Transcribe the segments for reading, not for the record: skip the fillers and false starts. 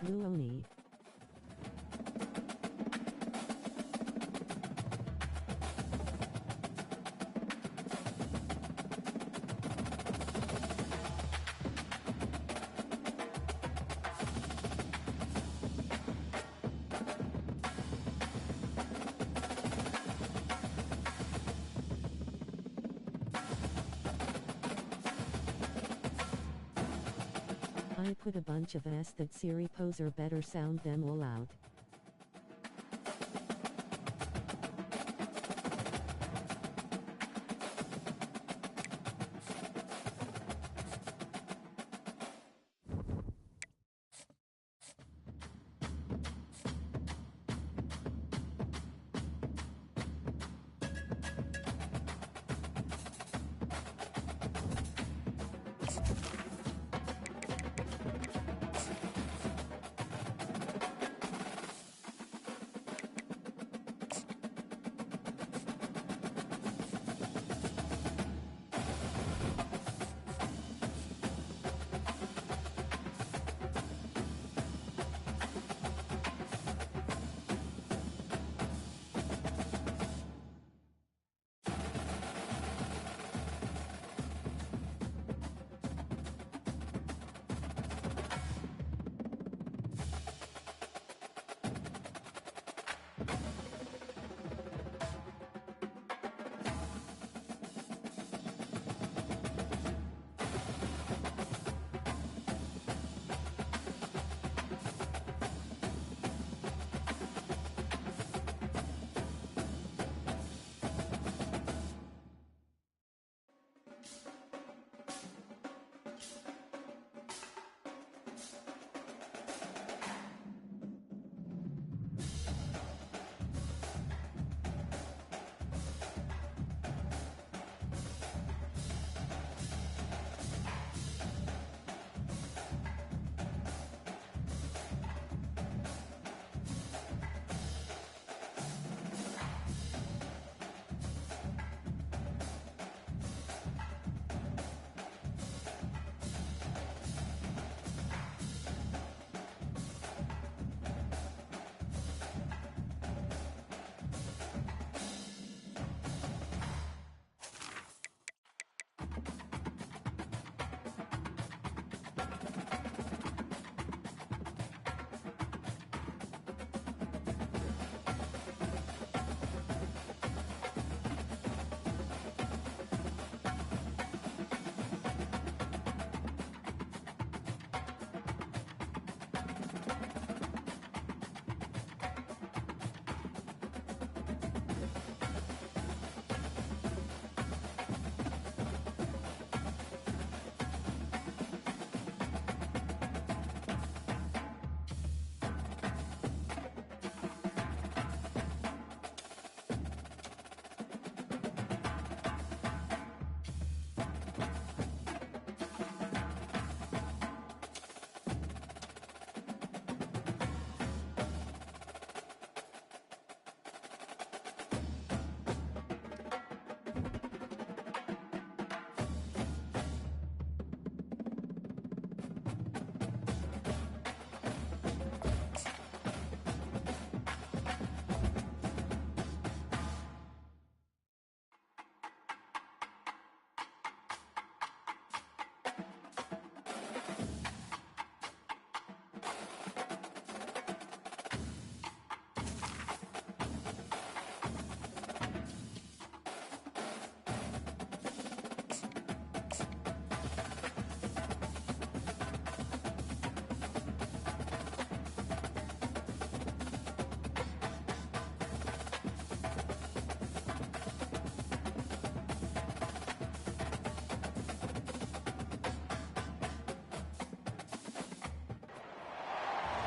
Luoni. I put a bunch of S that Siri poser better sound them all out.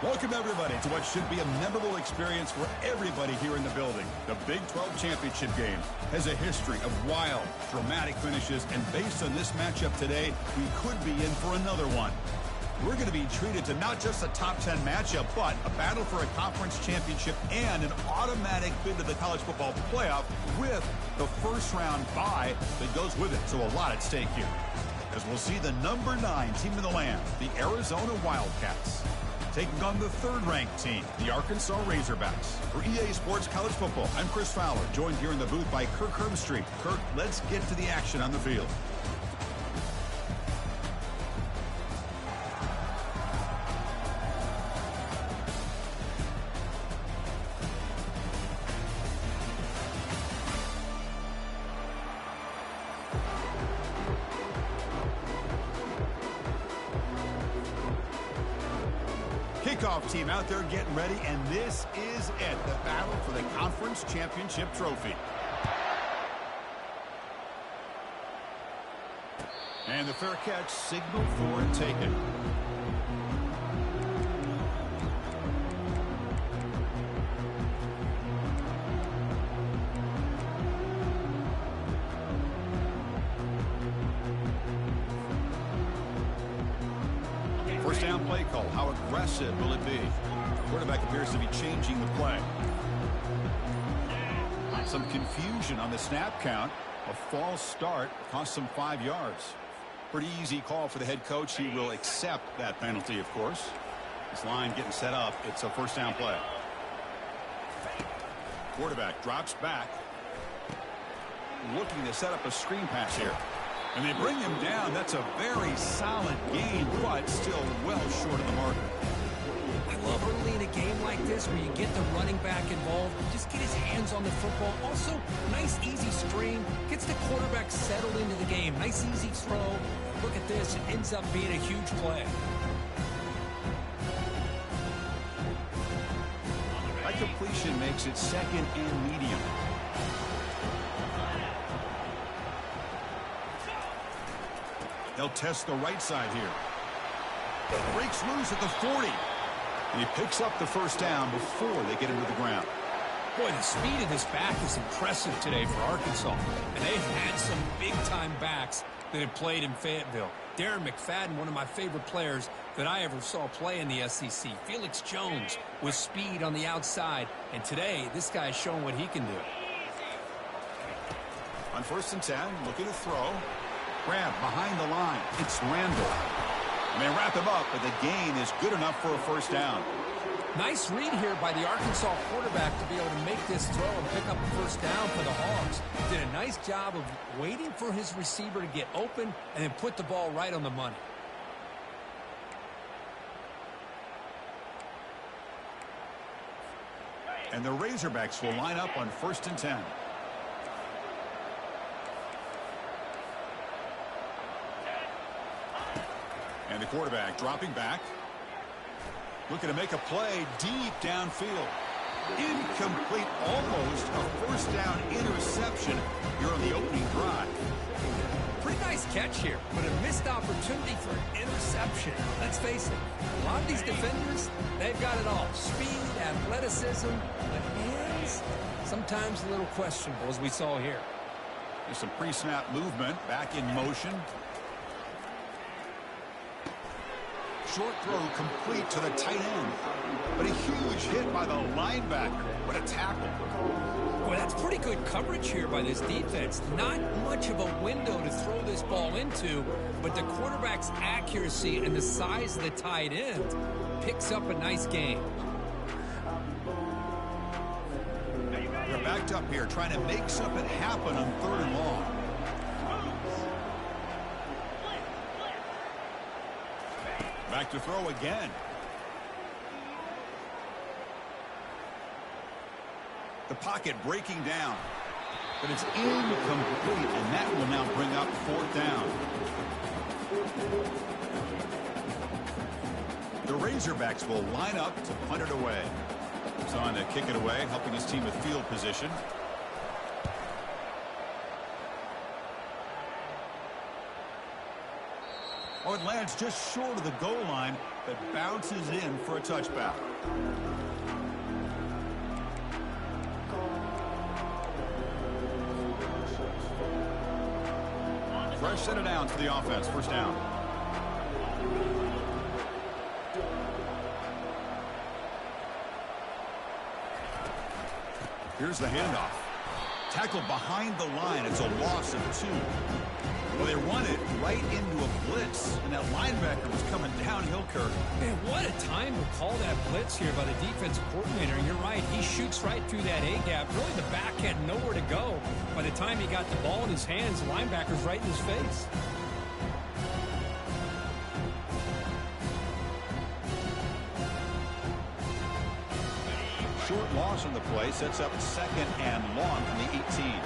Welcome, everybody, to what should be a memorable experience for everybody here in the building. The Big 12 Championship game has a history of wild, dramatic finishes, and based on this matchup today, we could be in for another one. We're going to be treated to not just a top 10 matchup, but a battle for a conference championship and an automatic bid to the college football playoff with the first-round bye that goes with it. So a lot at stake here, as we'll see the number 9 team in the land, the Arizona Wildcats, taking on the third-ranked team, the Arkansas Razorbacks. For EA Sports College Football, I'm Chris Fowler, joined here in the booth by Kirk Herbstreit. Kirk, let's get to the action on the field. Kickoff team out there getting ready, and this is it, the battle for the conference championship trophy. And the fair catch signaled for and taken. First down play call. How aggressive will it be? Quarterback appears to be changing the play. Some confusion on the snap count. A false start cost him 5 yards. Pretty easy call for the head coach. He will accept that penalty, of course. This line getting set up. It's a first down play. Quarterback drops back. Looking to set up a screen pass here. And they bring him down. That's a very solid gain, but still well short of the mark. I love early in a game like this where you get the running back involved, just get his hands on the football. Also, nice easy screen, gets the quarterback settled into the game. Nice easy throw. Look at this, it ends up being a huge play. That completion makes it second and medium. They'll test the right side here. Breaks loose at the 40. And he picks up the first down before they get him to the ground. Boy, the speed of this back is impressive today for Arkansas. And they've had some big-time backs that have played in Fayetteville. Darren McFadden, one of my favorite players that I ever saw play in the SEC. Felix Jones with speed on the outside. And today, this guy is showing what he can do. On 1st and 10, looking to throw. Grab behind the line. It's Randall. And they wrap him up, but the gain is good enough for a first down. Nice read here by the Arkansas quarterback to be able to make this throw and pick up a first down for the Hogs. Did a nice job of waiting for his receiver to get open and then put the ball right on the money. And the Razorbacks will line up on 1st and 10. And the quarterback dropping back. Looking to make a play deep downfield. Incomplete, almost a first down interception here on the opening drive. Pretty nice catch here, but a missed opportunity for an interception. Let's face it, a lot of these defenders, they've got it all. Speed, athleticism, but hands, sometimes a little questionable, as we saw here. There's some pre-snap movement, back in motion. Short throw complete to the tight end. But a huge hit by the linebacker. What a tackle. Boy, that's pretty good coverage here by this defense. Not much of a window to throw this ball into, but the quarterback's accuracy and the size of the tight end picks up a nice gain. They're backed up here trying to make something happen on 3rd and long. Back to throw again. The pocket breaking down. But it's incomplete, and that will now bring up 4th down. The Razorbacks will line up to punt it away. He's on to kick it away, helping his team with field position. Oh, it lands just short of the goal line, but bounces in for a touchback. Fresh set of downs for the offense. First down. Here's the handoff. Tackled behind the line. It's a loss of 2. Well, they run it right into a blitz, and that linebacker was coming downhill, Kirk. Man, what a time to call that blitz here by the defensive coordinator. And you're right, he shoots right through that A-gap. Really, the back had nowhere to go. By the time he got the ball in his hands, the linebacker's right in his face. Short loss on the play sets up 2nd and long from the 18.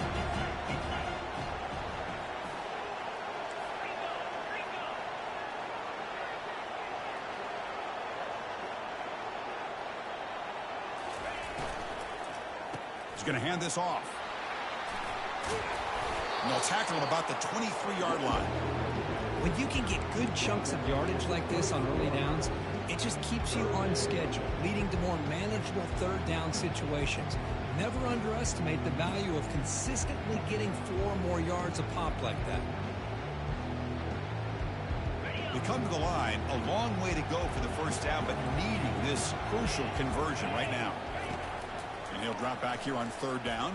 He's going to hand this off. And they'll tackle him about the 23-yard line. When you can get good chunks of yardage like this on early downs, it just keeps you on schedule, leading to more manageable third down situations. Never underestimate the value of consistently getting 4 or more yards a pop like that. They come to the line, a long way to go for the first down, but needing this crucial conversion right now. And he'll drop back here on 3rd down.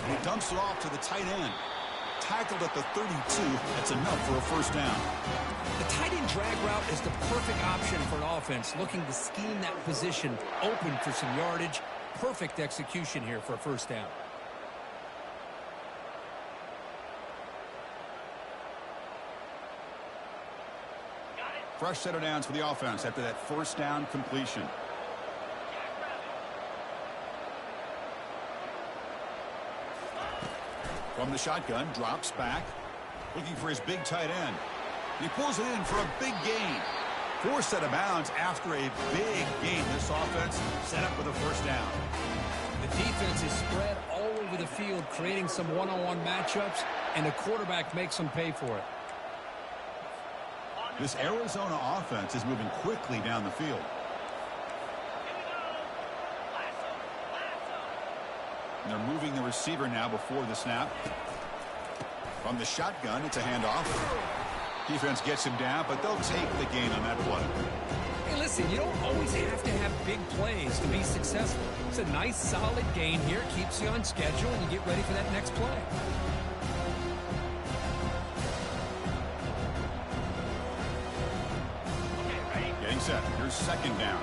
And he dumps it off to the tight end. Tackled at the 32. That's enough for a first down. The tight end drag route is the perfect option for an offense looking to scheme that position open for some yardage. Perfect execution here for a first down. Fresh set of downs for the offense after that first down completion. From the shotgun, drops back, looking for his big tight end. He pulls it in for a big gain. 4 set of bounds after a big gain. This offense set up with a first down. The defense is spread all over the field, creating some one-on-one matchups, and the quarterback makes them pay for it. This Arizona offense is moving quickly down the field. And they're moving the receiver now before the snap. From the shotgun, it's a handoff. Defense gets him down, but they'll take the gain on that play. Hey, listen, you don't always have to have big plays to be successful. It's a nice, solid gain here. Keeps you on schedule, and you get ready for that next play. Getting set. Here's 2nd down.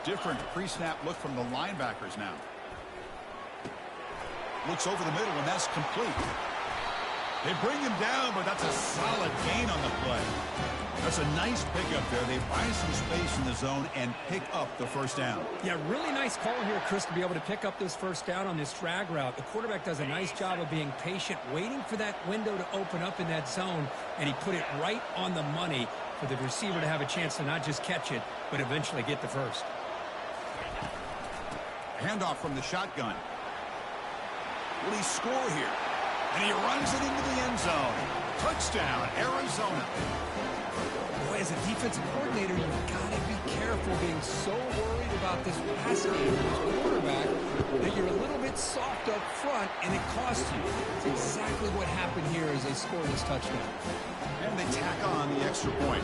Different pre-snap look from the linebackers now. Looks over the middle, and that's complete. They bring him down, but that's a solid gain on the play. That's a nice pickup there. They buy some space in the zone and pick up the first down. Yeah, really nice call here, Chris, to be able to pick up this first down on this drag route. The quarterback does a nice job of being patient, waiting for that window to open up in that zone, and he put it right on the money for the receiver to have a chance to not just catch it, but eventually get the first. Handoff from the shotgun. Will he score here? And he runs it into the end zone. Touchdown, Arizona. Boy, as a defensive coordinator, you've got to be careful being so worried about this pass game with this quarterback that you're a little bit soft up front, and it costs you. It's exactly what happened here as they score this touchdown. And they tack on the extra point.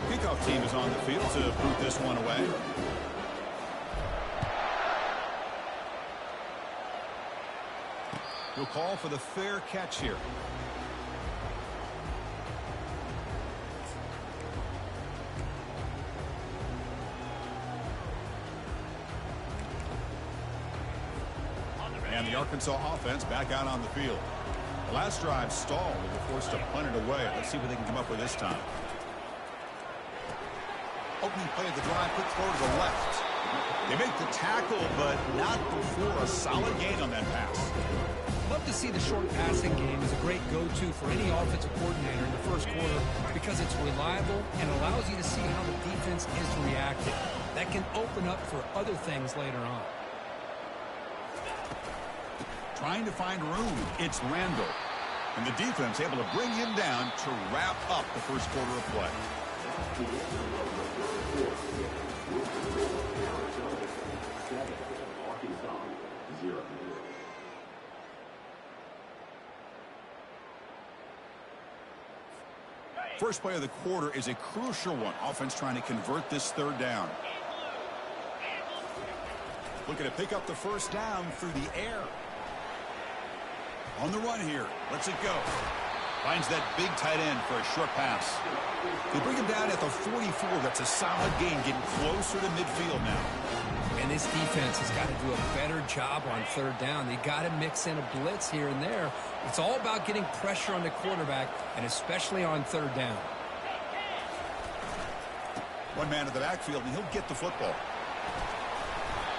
Kickoff team is on the field to boot this one away. He'll call for the fair catch here. And the Arkansas offense back out on the field. The last drive stalled. They were forced to punt it away. Let's see what they can come up with this time. Opening play of the drive, quick throw to the left. They make the tackle, but not before a solid gain on that pass. Love to see the short passing game as a great go-to for any offensive coordinator in the first quarter because it's reliable and allows you to see how the defense is reacting. That can open up for other things later on. Trying to find room, it's Randall. And the defense able to bring him down to wrap up the first quarter of play. First play of the quarter is a crucial one. Offense trying to convert this third down. Looking to pick up the first down through the air. On the run here. Lets it go. Finds that big tight end for a short pass. They bring him down at the 44. That's a solid gain, getting closer to midfield now. And this defense has got to do a better job on third down. They got to mix in a blitz here and there. It's all about getting pressure on the quarterback, and especially on third down. One man in the backfield, and he'll get the football.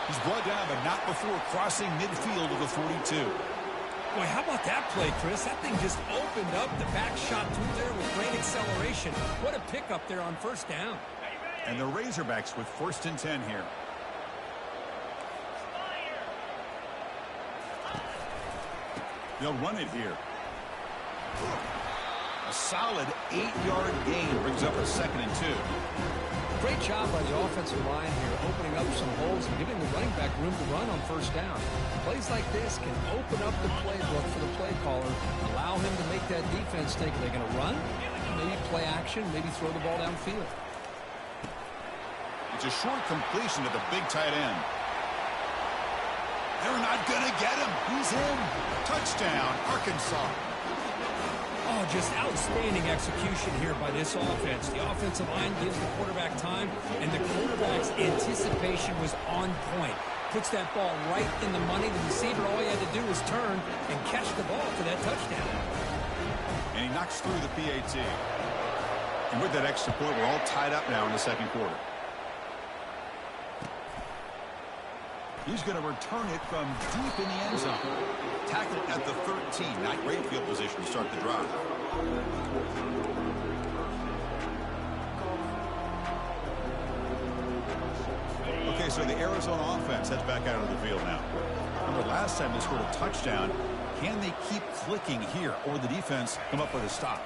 He's brought down, but not before crossing midfield of the 42. Boy, how about that play, Chris? That thing just opened up. The back shot through there with great acceleration. What a pickup there on first down. And the Razorbacks with 1st and 10 here. They'll run it here. A solid 8-yard gain brings up a 2nd and 2. Great job by the offensive line here, opening up some holes and giving the running back room to run on first down. Plays like this can open up the playbook for the play caller, allow him to make that defense think, are they going to run? Maybe play action, maybe throw the ball downfield. It's a short completion to the big tight end. They're not going to get him. He's in. Touchdown, Arkansas. Oh, just outstanding execution here by this offense. The offensive line gives the quarterback time, and the quarterback's anticipation was on point. Puts that ball right in the money. The receiver, all he had to do was turn and catch the ball for that touchdown. And he knocks through the PAT. And with that extra point, we're all tied up now in the second quarter. He's going to return it from deep in the end zone. Tackle at the 13. Not great field position to start the drive. Okay, so the Arizona offense heads back out of the field now. Remember, last time they scored a touchdown. Can they keep clicking here, or the defense come up with a stop?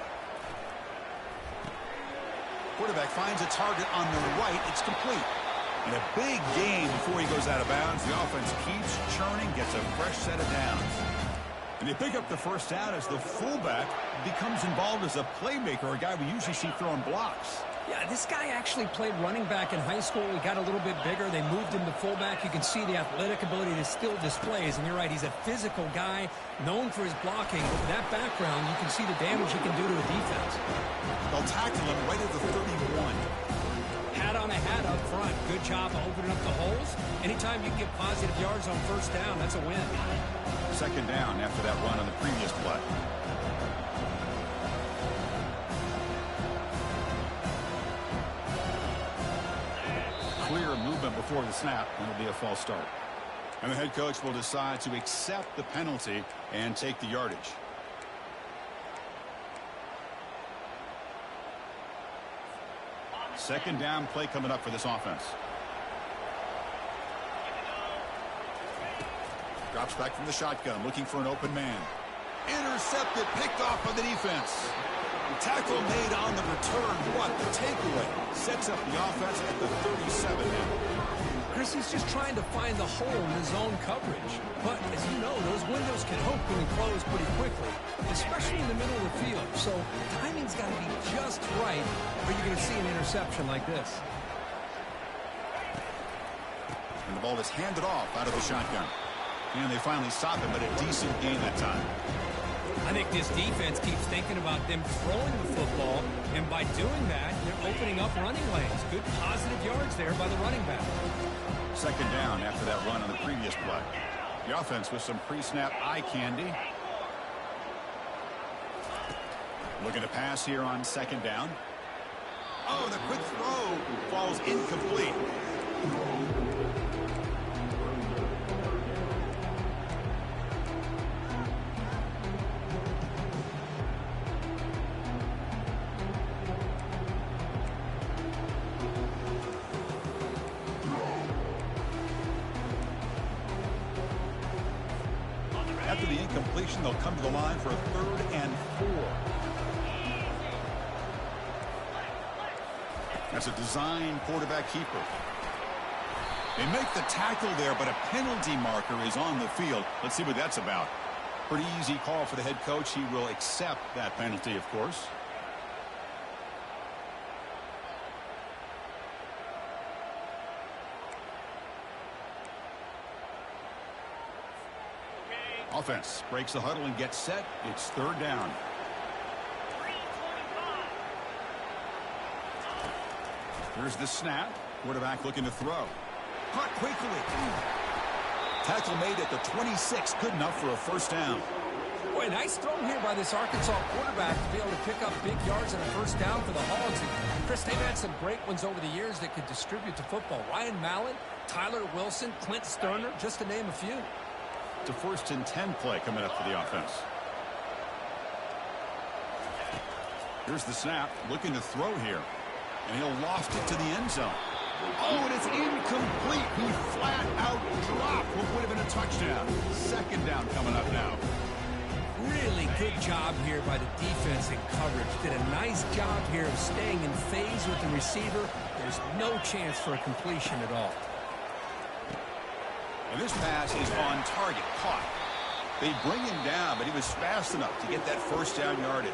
Quarterback finds a target on the right. It's complete. And a big gain before he goes out of bounds. The offense keeps churning, gets a fresh set of downs. And they pick up the first down as the fullback becomes involved as a playmaker, a guy we usually see throwing blocks. Yeah, this guy actually played running back in high school. He got a little bit bigger. They moved him to fullback. You can see the athletic ability that still displays. And you're right, he's a physical guy, known for his blocking. But with that background, you can see the damage he can do to a defense. They'll tackle him right at the 31. Hat on a hat up front. Good job of opening up the holes. Anytime you can get positive yards on first down, that's a win. Second down after that run on the previous play. Clear movement before the snap, and it'll be a false start. And the head coach will decide to accept the penalty and take the yardage. Second down play coming up for this offense. Drops back from the shotgun, looking for an open man. Intercepted, picked off by the defense. The tackle made on the return. What the takeaway? Sets up the offense at the 37 now. Chris, he's just trying to find the hole in the zone coverage. But, as you know, those windows can open and close pretty quickly, especially in the middle of the field. So, timing's got to be just right, or you're going to see an interception like this. And the ball is handed off out of the shotgun. And they finally stop him, but a decent gain that time. I think this defense keeps thinking about them throwing the football, and by doing that, they're opening up running lanes. Good positive yards there by the running back. Second down after that run on the previous play. The offense with some pre-snap eye candy. Looking to pass here on second down. Oh, the quick throw falls incomplete. After the incompletion, they'll come to the line for a 3rd and 4. That's a design quarterback keeper. They make the tackle there, but a penalty marker is on the field. Let's see what that's about. Pretty easy call for the head coach. He will accept that penalty, of course. Offense breaks the huddle and gets set. It's third down. Here's the snap. Quarterback looking to throw. Caught quickly. Tackle made at the 26. Good enough for a first down. Boy, nice throw here by this Arkansas quarterback to be able to pick up big yards and a first down for the Hogs. And Chris, they've had some great ones over the years that could distribute the football. Ryan Mallett, Tyler Wilson, Clint Sterner, just to name a few. It's a 1st and 10 play coming up for the offense. Here's the snap. Looking to throw here. And he'll loft it to the end zone. Oh, and it's incomplete. He flat out dropped what would have been a touchdown. Second down coming up now. Really good job here by the defense in coverage. Did a nice job here of staying in phase with the receiver. There's no chance for a completion at all. And this pass is on target. Caught. They bring him down, but he was fast enough to get that first down yardage.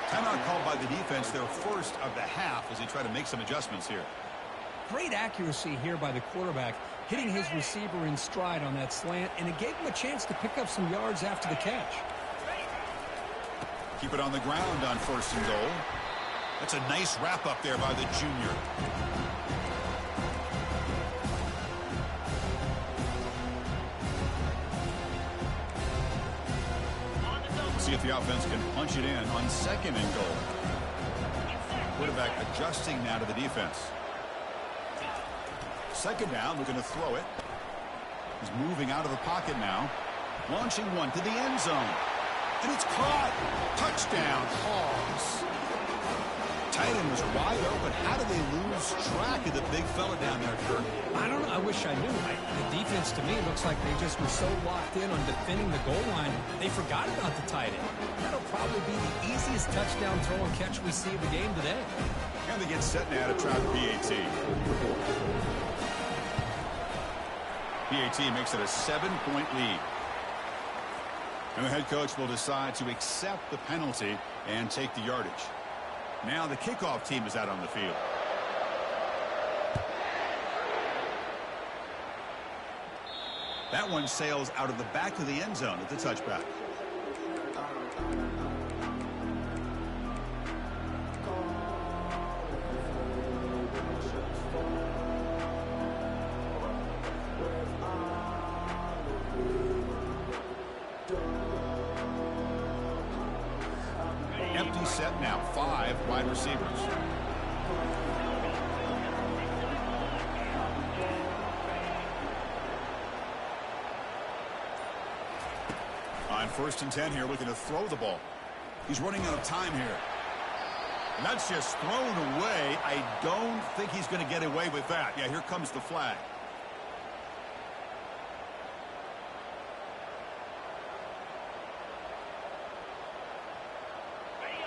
Timeout called by the defense, their first of the half, as they try to make some adjustments here. Great accuracy here by the quarterback, hitting his receiver in stride on that slant, and it gave him a chance to pick up some yards after the catch. Keep it on the ground on 1st and goal. That's a nice wrap up there by the junior. See if the offense can punch it in on 2nd and goal. Quarterback adjusting now to the defense. 2nd down, looking to throw it. He's moving out of the pocket now. Launching one to the end zone. And it's caught. Touchdown, Hogs. Tight end was wide open. How did they lose track of the big fella down there, Kirk? I don't know. I wish I knew. The defense, to me, looks like they just were so locked in on defending the goal line, they forgot about the tight end. That'll probably be the easiest touchdown throw and catch we see of the game today. And they get set now to trap PAT. PAT makes it a 7-point lead. And the head coach will decide to accept the penalty and take the yardage. Now the kickoff team is out on the field. That one sails out of the back of the end zone at the touchback. Empty set now, 5 wide receivers. On 1st and 10 here, looking to throw the ball. He's running out of time here. And that's just thrown away. I don't think he's going to get away with that. Yeah, here comes the flag.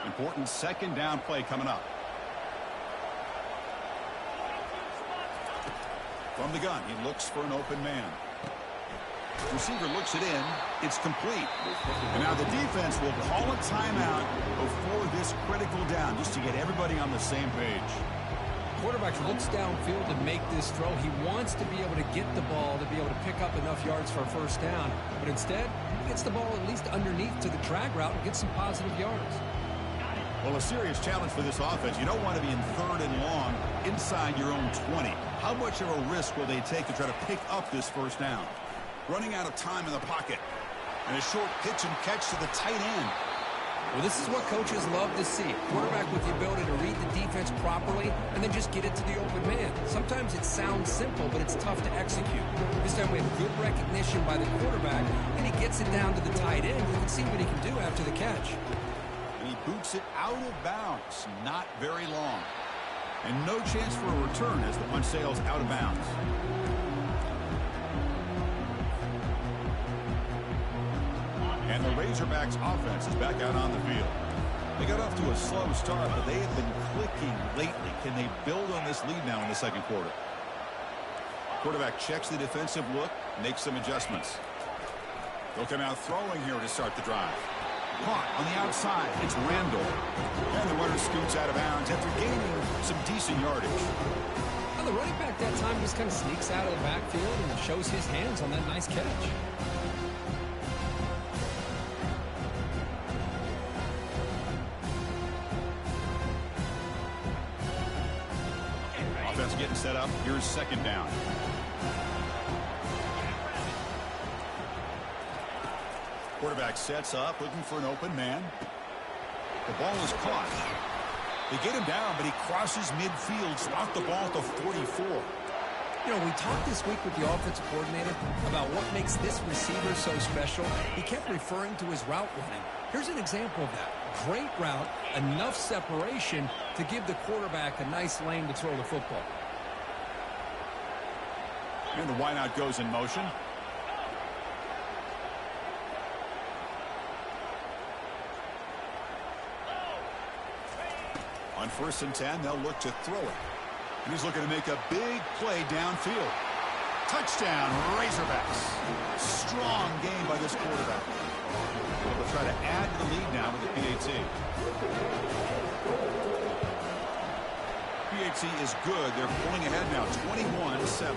Important 2nd down play coming up. From the gun, he looks for an open man. Receiver looks it in. It's complete. And now the defense will call a timeout before this critical down, just to get everybody on the same page. Quarterback looks downfield to make this throw. He wants to be able to get the ball to be able to pick up enough yards for a first down. But instead, he gets the ball at least underneath to the drag route and gets some positive yards. Well, a serious challenge for this offense. You don't want to be in 3rd and long inside your own 20. How much of a risk will they take to try to pick up this first down? Running out of time in the pocket. And a short pitch and catch to the tight end. Well, this is what coaches love to see. Quarterback with the ability to read the defense properly and then just get it to the open man. Sometimes it sounds simple, but it's tough to execute. This time we have good recognition by the quarterback, and he gets it down to the tight end. You can see what he can do after the catch. And he boots it out of bounds. Not very long. And no chance for a return as the punt sails out of bounds. And the Razorbacks offense is back out on the field. They got off to a slow start, but they have been clicking lately. Can they build on this lead now in the second quarter? Quarterback checks the defensive look, makes some adjustments. They'll come out throwing here to start the drive. Caught on the outside. It's Randall. And the runner scoots out of bounds after gaining some decent yardage. Well, the running back that time just kind of sneaks out of the backfield and shows his hands on that nice catch. set up. Here's second down. Quarterback sets up, looking for an open man. The ball is caught. They get him down, but he crosses midfield, spot the ball at the 44. You know, we talked this week with the offensive coordinator about what makes this receiver so special. He kept referring to his route running. Here's an example of that. Great route, enough separation to give the quarterback a nice lane to throw the football. And the wideout goes in motion. On 1st and 10, they'll look to throw it. And he's looking to make a big play downfield. Touchdown, Razorbacks. Strong game by this quarterback. They'll try to add to the lead now with the PAT. PAT is good. They're pulling ahead now, 21-7.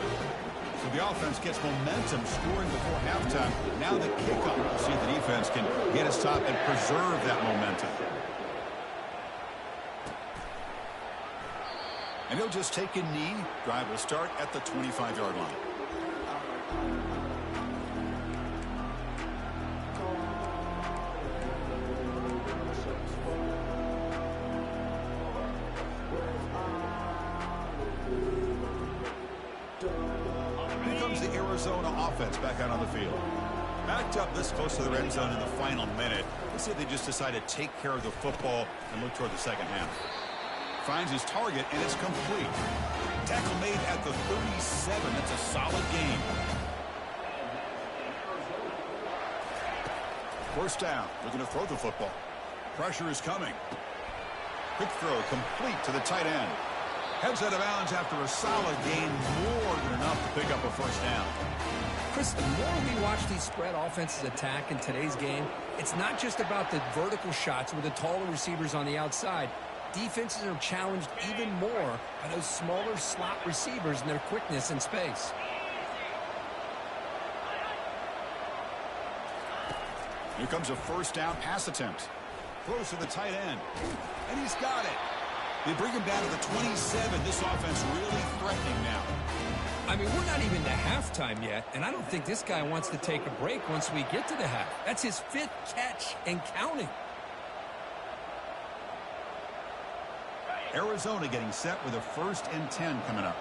So the offense gets momentum scoring before halftime. Now the kickoff. We'll see if the defense can get his top and preserve that momentum. And he'll just take a knee. Drive will start at the 25-yard line. Here comes the Arizona offense back out on the field. Backed up this close to the red zone in the final minute. Let's see if they just decide to take care of the football and look toward the second half. Finds his target, and it's complete. Tackle made at the 37. That's a solid game. First down. Looking to throw the football. Pressure is coming. Quick throw complete to the tight end. Heads out of bounds after a solid gain. More than enough to pick up a first down. Chris, the more we watch these spread offenses attack in today's game, it's not just about the vertical shots with the taller receivers on the outside. Defenses are challenged even more by those smaller slot receivers and their quickness in space. Here comes a first down pass attempt. Throws to the tight end. And he's got it. They bring him down to the 27. This offense really threatening now. I mean, we're not even to halftime yet, and I don't think this guy wants to take a break once we get to the half. That's his 5th catch and counting. Arizona getting set with a 1st and 10 coming up.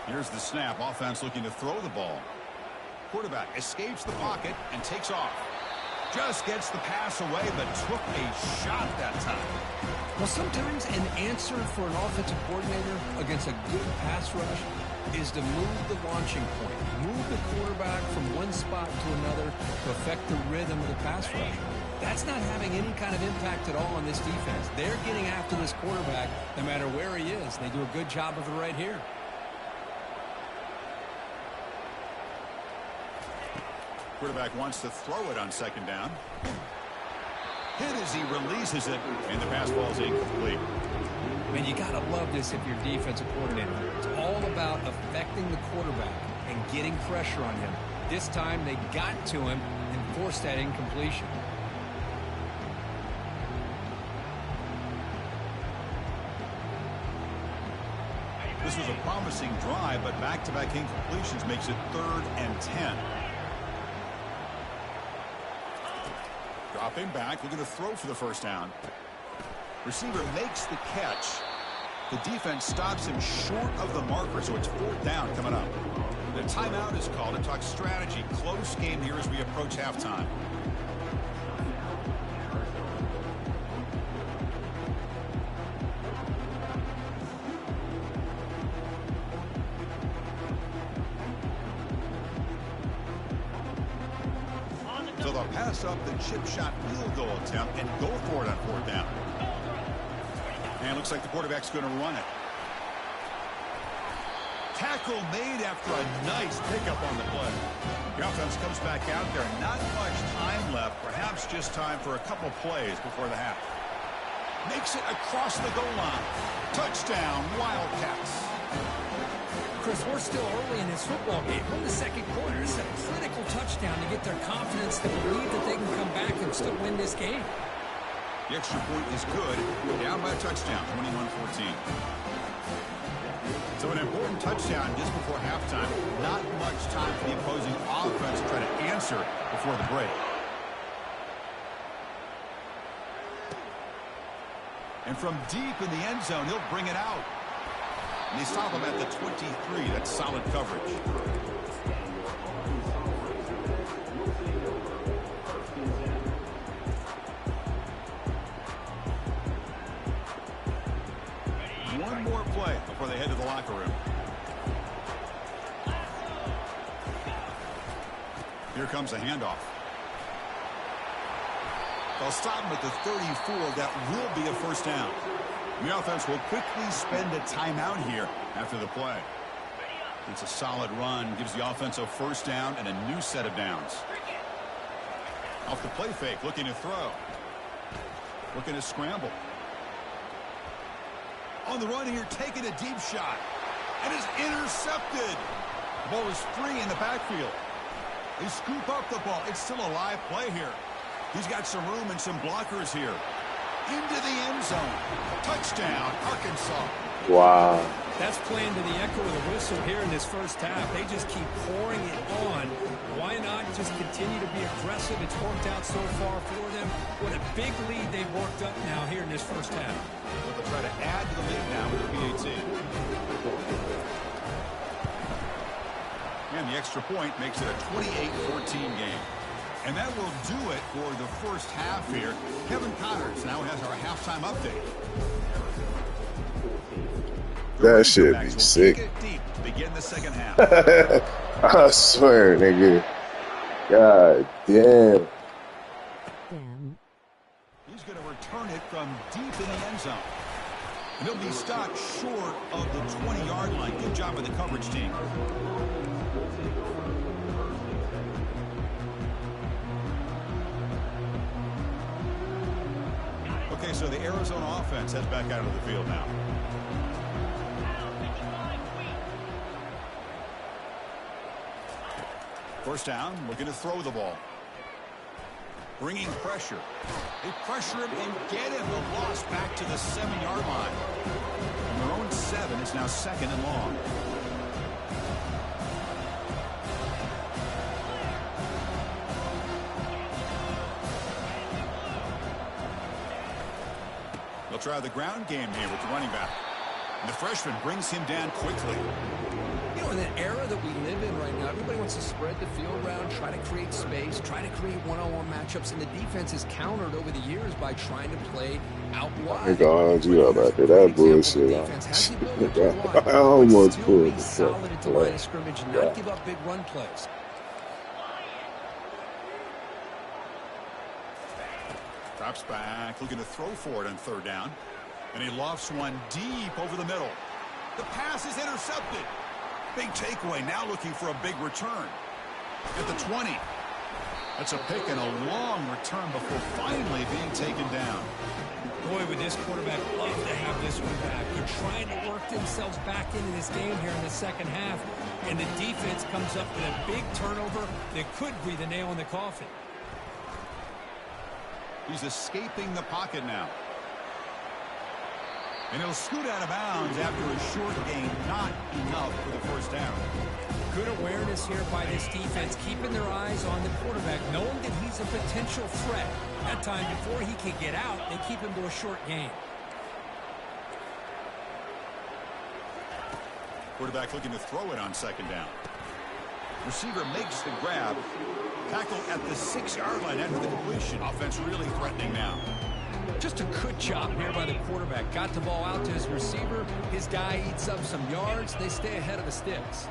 Here's the snap. Offense looking to throw the ball. Quarterback escapes the pocket and takes off. Just gets the pass away, but took a shot that time. Well, sometimes an answer for an offensive coordinator against a good pass rush is to move the launching point. Move the quarterback from one spot to another to affect the rhythm of the pass rush. That's not having any kind of impact at all on this defense. They're getting after this quarterback no matter where he is. They do a good job of it right here. Quarterback wants to throw it on 2nd down. Hit as he releases it, and the pass ball is incomplete. Man, you got to love this if you're defensive coordinator. It's all about affecting the quarterback and getting pressure on him. This time they got to him and forced that incompletion. This was a promising drive, but back-to-back incompletions makes it 3rd and 10. Dropping back, looking to throw for the first down. Receiver makes the catch. The defense stops him short of the marker, so it's 4th down coming up. The timeout is called to talk strategy. Close game here as we approach halftime. So they'll pass up the chip shot field goal attempt and go for it on 4th down. And looks like the quarterback's going to run it. Tackle made after a nice pickup on the play. The offense comes back out there. Not much time left. Perhaps just time for a couple plays before the half. Makes it across the goal line. Touchdown, Wildcats. Chris, we're still early in this football game. We're in the 2nd quarter. It's a critical touchdown to get their confidence to believe that they can come back and still win this game. The extra point is good. Down by a touchdown, 21-14. So an important touchdown just before halftime. Not much time for the opposing offense to try to answer before the break. And from deep in the end zone, he'll bring it out. And they stop him at the 23. That's solid coverage. One more play before they head to the locker room. Here comes a handoff. They'll stop him at the 34. That will be a first down. The offense will quickly spend a timeout here after the play. It's a solid run. Gives the offense a first down and a new set of downs. Off the play fake, looking to throw. Looking to scramble. On the run here, taking a deep shot. And is intercepted. The ball is free in the backfield. They scoop up the ball. It's still a live play here. He's got some room and some blockers here. Into the end zone. Touchdown, Arkansas. Wow. That's playing to the echo of the whistle here in this first half. They just keep pouring it on. Why not just continue to be aggressive? It's worked out so far for them. What a big lead they've worked up now here in this first half. But they'll try to add to the lead now with the PAT. And the extra point makes it a 28-14 game. And that will do it for the first half here. Kevin Connors now has our halftime update. That should be sick. Deep to begin the second half. I swear, nigga. God damn. Damn. He's going to return it from deep in the end zone. And he'll be stopped short of the 20-yard line. Good job by the coverage team. Okay, so the Arizona offense heads back out of the field now. First down, looking to throw the ball. Bringing pressure. They pressure him and get him. The loss back to the 7-yard line. From their own 7, it's now second and long. They'll try the ground game here with the running back. And the freshman brings him down quickly. You know, in the era that we live in right now, everybody wants to spread the field around, try to create space, try to create one-on-one matchups, and the defense is countered over the years by trying to play out wide. Nigga, you about that bullshit. I almost pulled it. Solid at the line of scrimmage and not give up big run plays. Drops back, looking to throw for it on third down. And he lofts one deep over the middle. The pass is intercepted. Big takeaway, now looking for a big return. At the 20. That's a pick and a long return before finally being taken down. Boy, would this quarterback love to have this one back. They're trying to work themselves back into this game here in the second half. And the defense comes up with a big turnover that could be the nail in the coffin. He's escaping the pocket now. And he'll scoot out of bounds after a short gain. Not enough for the first down. Good awareness here by this defense, keeping their eyes on the quarterback, knowing that he's a potential threat. That time, before he can get out, they keep him to a short gain. Quarterback looking to throw it on second down. Receiver makes the grab. Tackle at the 6-yard line after the completion. Offense really threatening now. Just a good job here by the quarterback. Got the ball out to his receiver. His guy eats up some yards. They stay ahead of the sticks.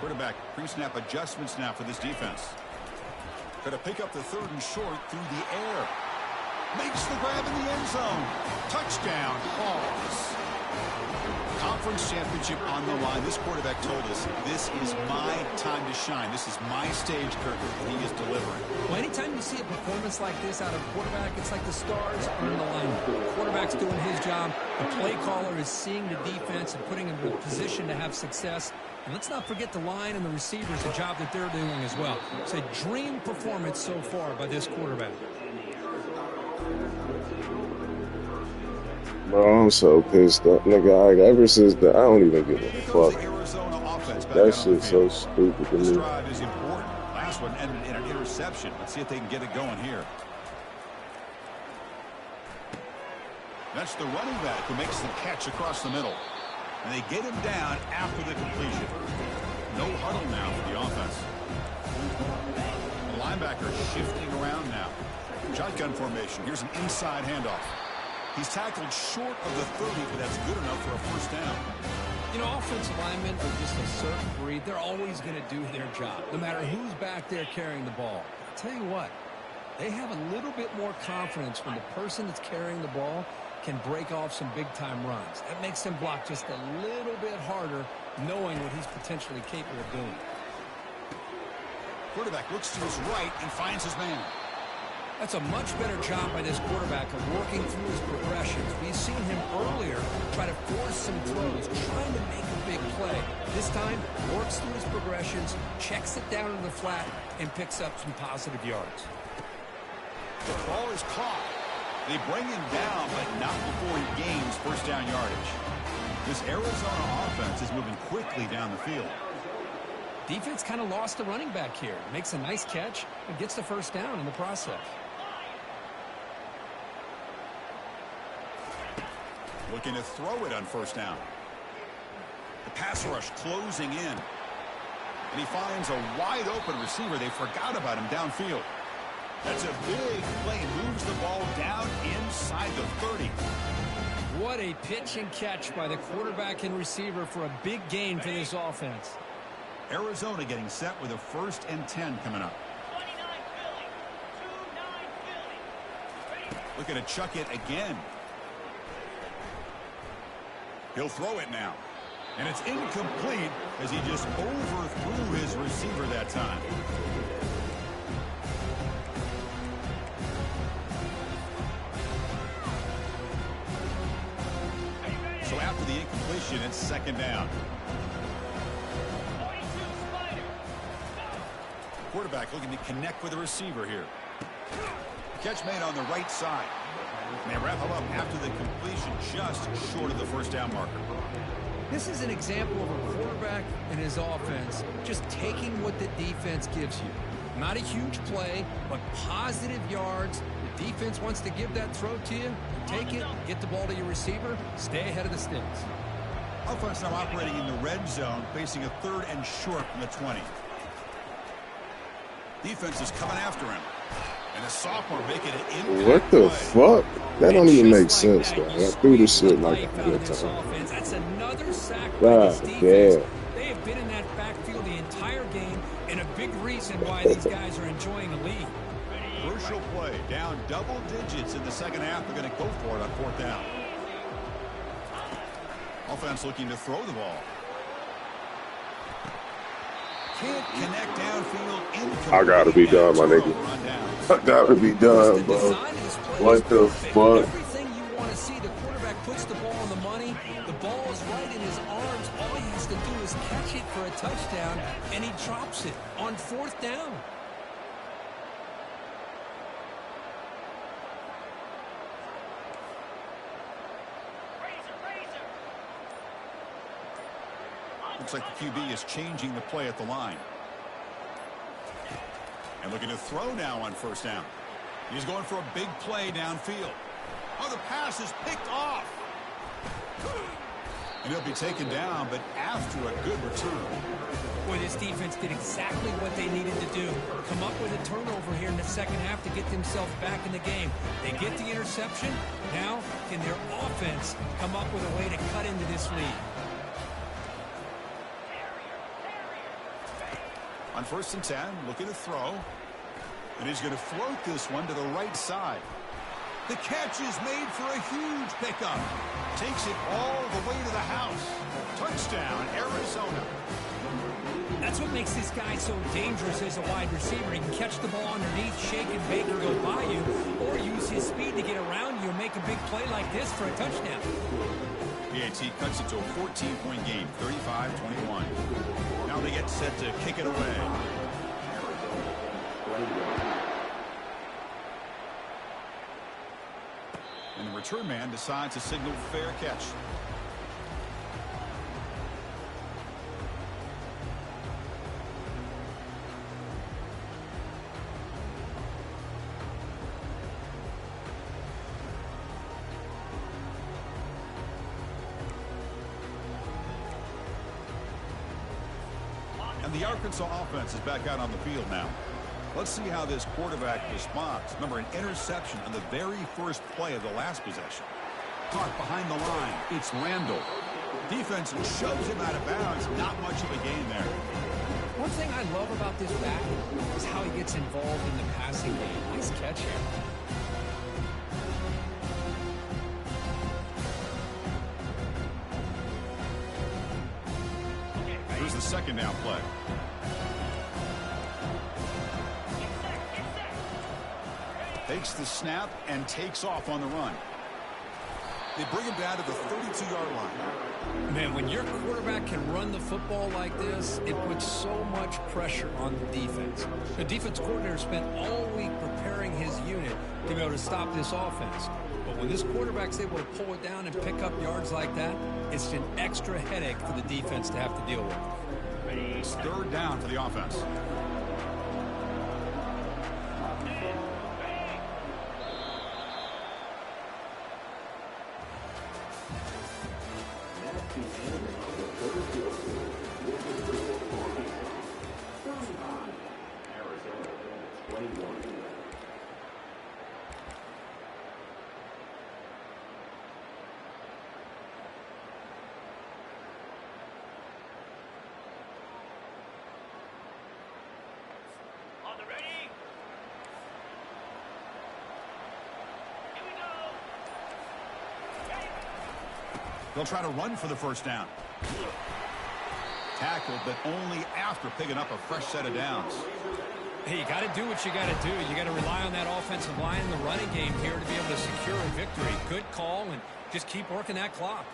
Quarterback pre-snap adjustments now for this defense. Got to pick up the third and short through the air. Makes the grab in the end zone. Touchdown, Hawks. Conference championship on the line. This quarterback told us, this is my time to shine. This is my stage, Kirk, and he is delivering. Well, anytime you see a performance like this out of a quarterback, it's like the stars are in the line. The quarterback's doing his job. The play caller is seeing the defense and putting him in a position to have success. And let's not forget the line and the receivers, the job that they're doing as well. It's a dream performance so far by this quarterback. Bro, I'm so pissed up, nigga. Like, ever since I don't even give a Here comes fuck. the Arizona offense back That out on the shit's so field. stupid to This me. drive is important. Last one ended in an interception. Let's see if they can get it going here. That's the running back who makes the catch across the middle. And they get him down after the completion. No huddle now for the offense. The linebacker shifting around now. Shotgun formation. Here's an inside handoff. He's tackled short of the 30, but that's good enough for a first down. You know, offensive linemen are just a certain breed. They're always going to do their job, no matter who's back there carrying the ball. I'll tell you what, they have a little bit more confidence when the person that's carrying the ball can break off some big-time runs. That makes them block just a little bit harder, knowing what he's potentially capable of doing. Quarterback looks to his right and finds his man. That's a much better job by this quarterback of working through his progressions. We've seen him earlier try to force some throws, trying to make a big play. This time, works through his progressions, checks it down in the flat, and picks up some positive yards. The ball is caught. They bring him down, but not before he gains first down yardage. This Arizona offense is moving quickly down the field. Defense kind of lost the running back here. Makes a nice catch and gets the first down in the process. Looking to throw it on first down. The pass rush closing in. And he finds a wide open receiver. They forgot about him downfield. That's a big play. Moves the ball down inside the 30. What a pitch and catch by the quarterback and receiver for a big gain for this offense. Arizona getting set with a 1st and 10 coming up. Looking to chuck it again. He'll throw it now. And it's incomplete as he just overthrew his receiver that time. So after the incompletion, it's 2nd down. Quarterback looking to connect with the receiver here. Catch made on the right side. And they wrap him up after the completion, just short of the first down marker. This is an example of a quarterback and his offense just taking what the defense gives you. Not a huge play, but positive yards. The defense wants to give that throw to you. Take it, get the ball to your receiver, stay ahead of the sticks. Offense now operating in the red zone, facing a 3rd and short from the 20. Defense is coming after him. And the sophomore making it impact. What the fuck? That don't even make sense, that, though. I threw this shit like a good time. That's another sack by God this defense. damn. They have been in that backfield the entire game, and a big reason why these guys are enjoying a lead. Crucial play. Down double digits in the second half. They're going to go for it on 4th down. Offense looking to throw the ball. Can't connect downfield. I gotta be done, my nigga. I gotta be done, bro. What the fuck? Everything you want to see, the quarterback puts the ball on the money. The ball is right in his arms. All he has to do is catch it for a touchdown, and he drops it on 4th down. Looks like the QB is changing the play at the line. And looking to throw now on first down. He's going for a big play downfield. Oh, the pass is picked off. And he'll be taken down, but after a good return. Boy, this defense did exactly what they needed to do. Come up with a turnover here in the second half to get themselves back in the game. They get the interception. Now, can their offense come up with a way to cut into this lead? On 1st and 10, looking to throw. And he's going to float this one to the right side. The catch is made for a huge pickup. Takes it all the way to the house. Touchdown, Arizona. That's what makes this guy so dangerous as a wide receiver. He can catch the ball underneath, shake and bake and go by you, or use his speed to get around you and make a big play like this for a touchdown. PAT cuts it to a 14-point game, 35-21. Now they get set to kick it away. And the return man decides to signal fair catch. And the Arkansas offense is back out on the field now. Let's see how this quarterback responds. Remember, an interception on the very first play of the last possession. Caught behind the line. It's Randall. Defense shoves him out of bounds. Not much of a gain there. One thing I love about this back is how he gets involved in the passing game. Nice catch here. Here's the second down play. Takes the snap and takes off on the run. They bring him down to the 32-yard line. Man, when your quarterback can run the football like this, it puts so much pressure on the defense. The defense coordinator spent all week preparing his unit to be able to stop this offense. But when this quarterback's able to pull it down and pick up yards like that, it's an extra headache for the defense to have to deal with. It's third down for the offense. They'll try to run for the first down. Tackled, but only after picking up a fresh set of downs. Hey, you got to do what you got to do. You got to rely on that offensive line in the running game here to be able to secure a victory. Good call, and just keep working that clock.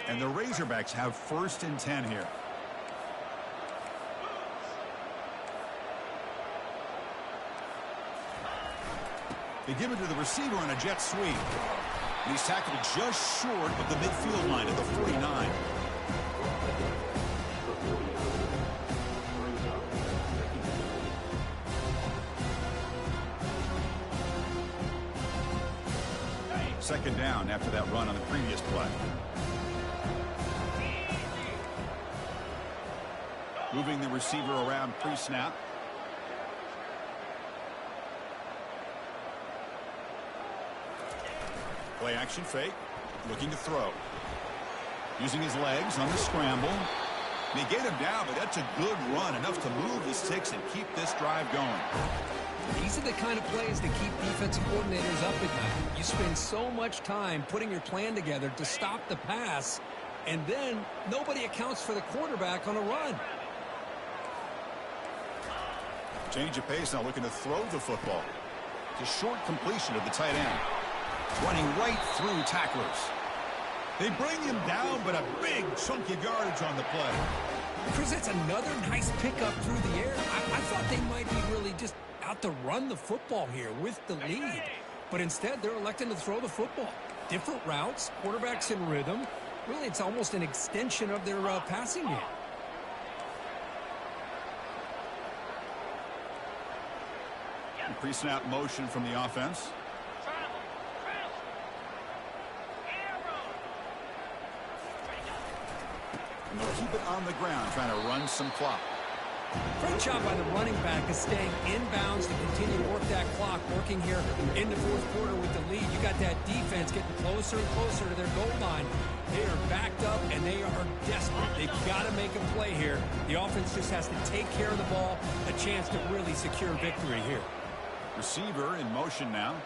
And the Razorbacks have first and 10 here. They give it to the receiver on a jet sweep. And he's tackled just short of the midfield line at the 49. Second down after that run on the previous play. Moving the receiver around pre-snap. Play action fake. Looking to throw. Using his legs on the scramble. They get him down, but that's a good run. Enough to move the sticks and keep this drive going. These are the kind of plays that keep defensive coordinators up at night. You spend so much time putting your plan together to stop the pass, and then nobody accounts for the quarterback on a run. Change of pace, now looking to throw the football. It's a short completion of the tight end. Running right through tacklers. They bring him down, but a big chunk of yardage on the play. Chris, that's another nice pickup through the air. I thought they might be really just out to run the football here with the lead. But instead, they're electing to throw the football. Different routes, quarterbacks in rhythm. Really, it's almost an extension of their passing game. Pre-snap motion from the offense. And they'll keep it on the ground, trying to run some clock. Great job by the running back of staying inbounds to continue to work that clock, working here in the fourth quarter with the lead. You got that defense getting closer and closer to their goal line. They are backed up, and they are desperate. They've got to make a play here. The offense just has to take care of the ball, a chance to really secure victory here. Receiver in motion now.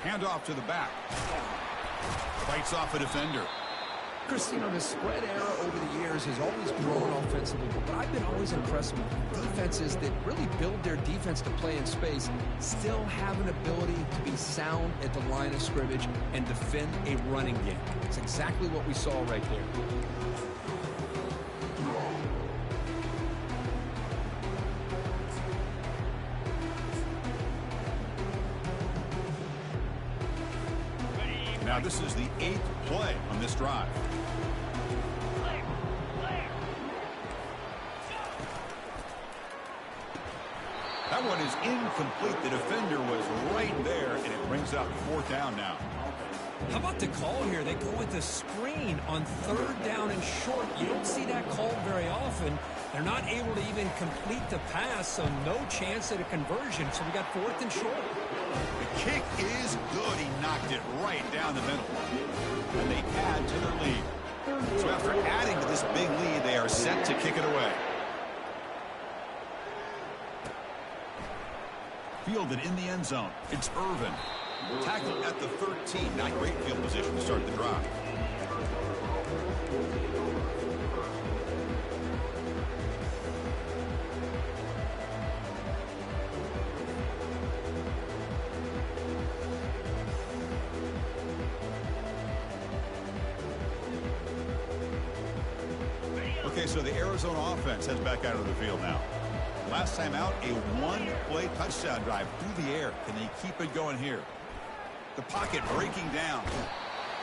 Handoff to the back. Fights off a defender. Chris, you know, the spread era over the years has always grown offensively, but I've been always impressed with defenses that really build their defense to play in space, still have an ability to be sound at the line of scrimmage and defend a running game. It's exactly what we saw right there. this is the 8th play on this drive. That one is incomplete. The defender was right there, and it brings up 4th down now. How about the call here? They go with the screen on 3rd down and short. You don't see that called very often. They're not able to even complete the pass, so no chance at a conversion. So we got 4th and short. The kick is good. He knocked it right down the middle. And they add to their lead. So after adding to this big lead, they are set to kick it away. Fielded in the end zone. It's Irvin. Tackled at the 13. Not great field position to start the drive. Okay, so the Arizona offense heads back out of the field now. Last time out, a one-play touchdown drive through the air. Can they keep it going here? The pocket breaking down.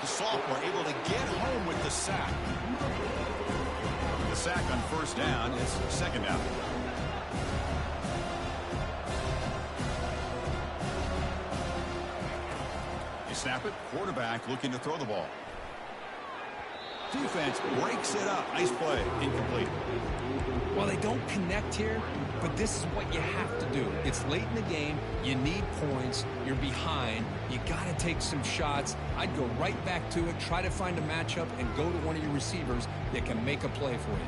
The sophomore able to get home with the sack. The sack on 1st down. It's 2nd down. You snap it. Quarterback looking to throw the ball. Defense breaks it up. Nice play. Incomplete. Well, they don't connect here, but this is what you have to do. It's late in the game. You need points. You're behind. You got to take some shots. I'd go right back to it, try to find a matchup, and go to one of your receivers that can make a play for you.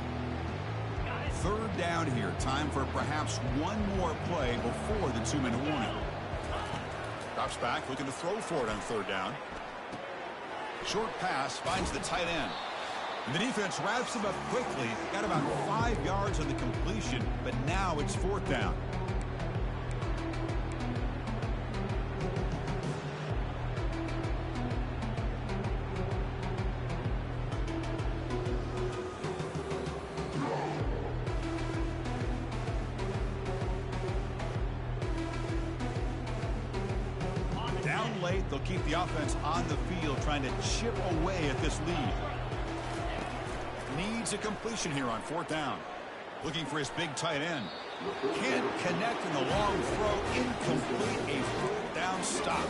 3rd down here. Time for perhaps one more play before the 2-minute warning. Drops back, looking to throw for it on 3rd down. Short pass finds the tight end. And the defense wraps him up quickly. Got about 5 yards on the completion, but now it's 4th down. Down late, they'll keep the offense on the field, trying to chip away at this lead. Needs a completion here on 4th down. Looking for his big tight end. Can't connect in the long throw. Incomplete. A 4th down stop.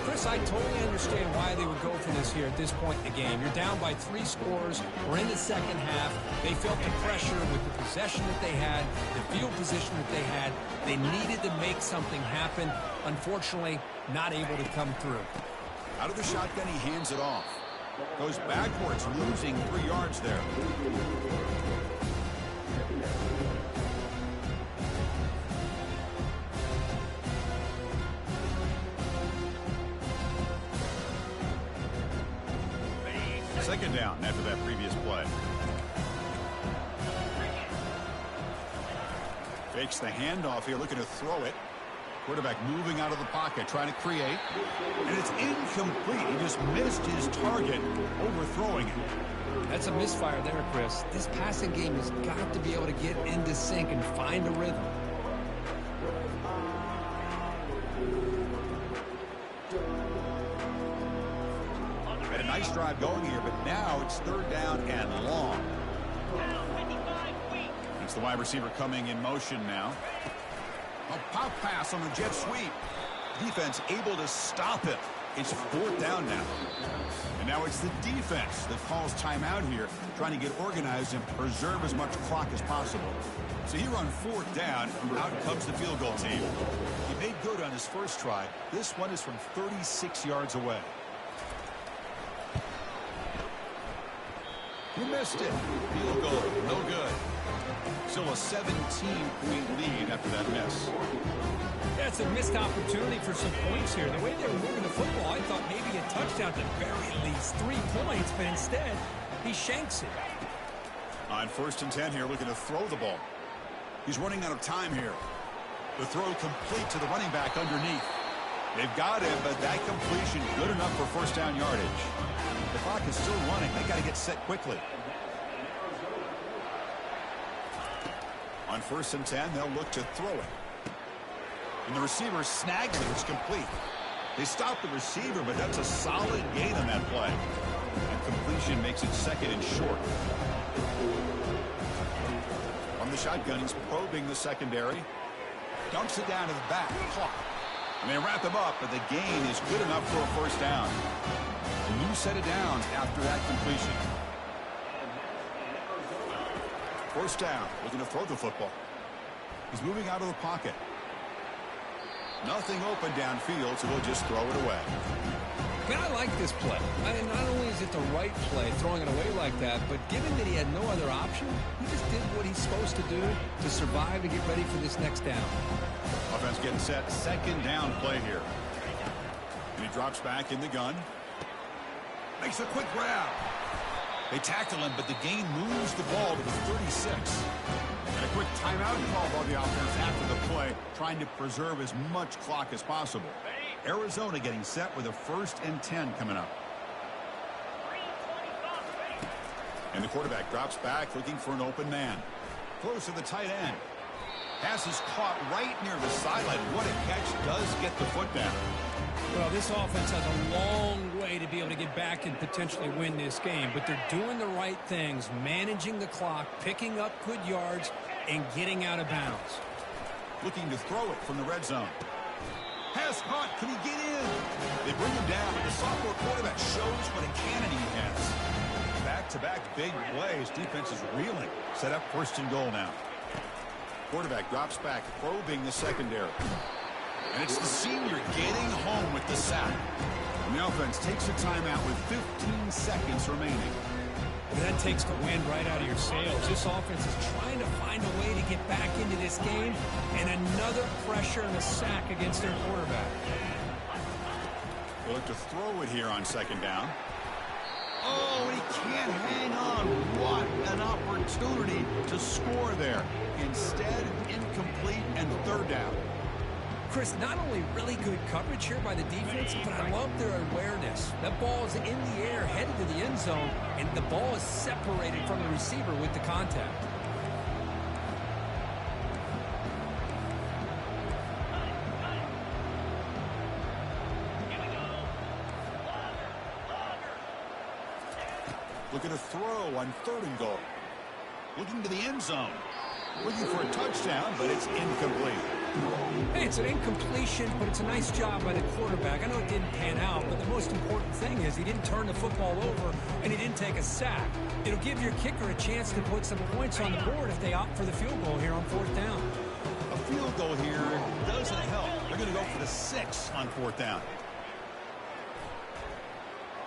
Chris, I totally understand why they would go for this here at this point in the game. You're down by 3 scores. We're in the 2nd half. They felt the pressure with the possession that they had, the field position that they had. They needed to make something happen. Unfortunately, not able to come through. Out of the shotgun, he hands it off. Goes backwards, losing 3 yards there. Second down after that previous play. Fakes the handoff here, looking to throw it. Quarterback moving out of the pocket, trying to create. And it's incomplete. He just missed his target, overthrowing it. That's a misfire there, Chris. This passing game has got to be able to get into sync and find a rhythm. Had a nice drive going here, but now it's 3rd down and long. It's the wide receiver coming in motion now. A pop pass on the jet sweep. Defense able to stop it. It's 4th down now. And now it's the defense that calls timeout here, trying to get organized and preserve as much clock as possible. So here on 4th down, out comes the field goal team. He made good on his first try. This one is from 36 yards away. He missed it. Field goal, no good. Still a 17-point lead after that miss. That's a missed opportunity for some points here. The way they were moving the football, I thought maybe a touchdown at the very least 3 points, but instead, he shanks it. On 1st and 10 here, looking to throw the ball. He's running out of time here. The throw complete to the running back underneath. They've got him, but that completion good enough for 1st down yardage. The clock is still running. They got to get set quickly. On 1st and 10, they'll look to throw it. And the receiver snags it. It's complete. They stopped the receiver, but that's a solid gain on that play. And completion makes it 2nd and short. From the shotgun, he's probing the secondary. Dumps it down to the back. Clock. And they wrap him up, but the gain is good enough for a first down. A new set of downs after that completion. First down, looking to throw the football. He's moving out of the pocket. Nothing open downfield, so he'll just throw it away. Man, I like this play. Not only is it the right play, throwing it away like that, but given that he had no other option, he just did what he's supposed to do to survive and get ready for this next down. Offense getting set. 2nd down play here. And he drops back in the gun. Makes a quick grab. They tackle him, but the gain moves the ball to the 36. And a quick timeout call by the offense after the play, trying to preserve as much clock as possible. Arizona getting set with a 1st and 10 coming up. And the quarterback drops back, looking for an open man. Close to the tight end. Pass is caught right near the sideline. What a catch. Does get the foot down. Well, this offense has a long way to be able to get back and potentially win this game, but they're doing the right things, managing the clock, picking up good yards, and getting out of bounds. Looking to throw it from the red zone. Pass caught. Can he get in? They bring him down. The sophomore quarterback shows what a cannon he has. Back-to-back big plays. Defense is reeling. Set up 1st and goal now. Quarterback drops back, probing the secondary. And it's the senior getting home with the sack. And the offense takes a timeout with 15 seconds remaining. And that takes the wind right out of your sails. This offense is trying to find a way to get back into this game, and another pressure and a sack against their quarterback. They'll look to throw it here on 2nd down. Oh, he can't hang on. What an opportunity to score there. Instead, incomplete and 3rd down. Chris, not only really good coverage here by the defense, but I love their awareness. That ball is in the air, headed to the end zone, and the ball is separated from the receiver with the contact. Looking to throw on 3rd and goal. Looking to the end zone. Looking for a touchdown, but it's incomplete. Hey, it's an incompletion, but it's a nice job by the quarterback. I know it didn't pan out, but the most important thing is he didn't turn the football over and he didn't take a sack. It'll give your kicker a chance to put some points on the board if they opt for the field goal here on 4th down. A field goal here doesn't help. They're going to go for the 6 on 4th down.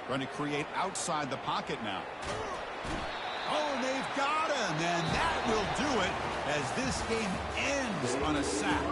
Trying to create outside the pocket now. Oh, and they've got him, and that will do it as this game ends on a sack.